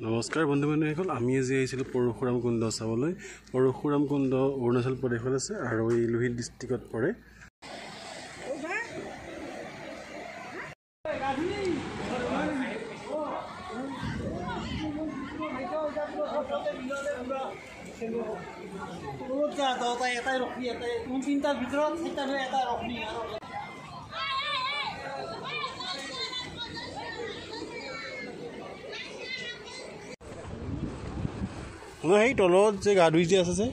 নমস্কাৰ বন্ধু বান্ধৱীসকল, আমি আজি আহিছিলোঁ পৰশুৰাম কুণ্ড চাবলৈ। পৰশুৰাম কুণ্ড অৰুণাচল প্ৰদেশত আছে আৰু এই লোহিত ডিষ্ট্ৰিক্টত পৰে। সেই তলত যে গা ধুই যে আছে যে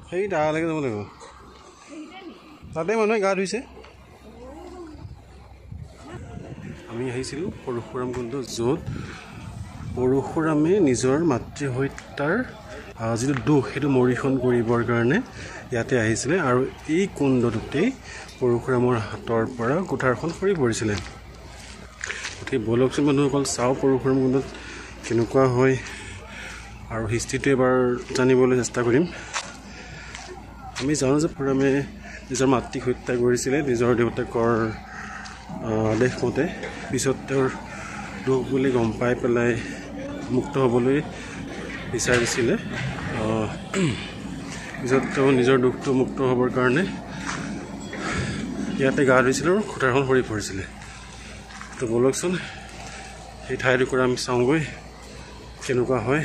সেই তালৈকে যাব লাগিব, তাতে মানুহে গা ধুইছে। আমি আহিছিলোঁ পৰশুৰাম কুণ্ড, য'ত পৰশুৰামে নিজৰ মাতৃ হত্যাৰ যিটো দুখ সেইটো মৰিশন কৰিবৰ কাৰণে ইয়াতে আহিছিলে। আৰু এই কুণ্ডটোতেই পৰশুৰামৰ হাতৰ পৰা কুঠাৰখন সৰি পৰিছিলে। গতিকে বলকচোন মানুহসকল, চাওঁ পৰশুৰাম কুণ্ডত কেনেকুৱা হয় আৰু হিষ্ট্ৰীটো এবাৰ জানিবলৈ চেষ্টা কৰিম। আমি জানো যে পৰশুৰামে নিজৰ মাতৃক হত্যা কৰিছিলে নিজৰ দেউতাকৰ আদেশ মতে। পিছত তেওঁৰ দুখ বুলি গম পাই পেলাই মুক্ত হ'বলৈ বিচাৰিছিলে। পিছত তেওঁ নিজৰ দুখটো মুক্ত হ'বৰ কাৰণে ইয়াতে গা ধুইছিলে আৰু খুটাৰখন সৰি পৰিছিলে। তো বলকচোন সেই ঠাইডোখৰ আমি চাওঁগৈ কেনেকুৱা হয়।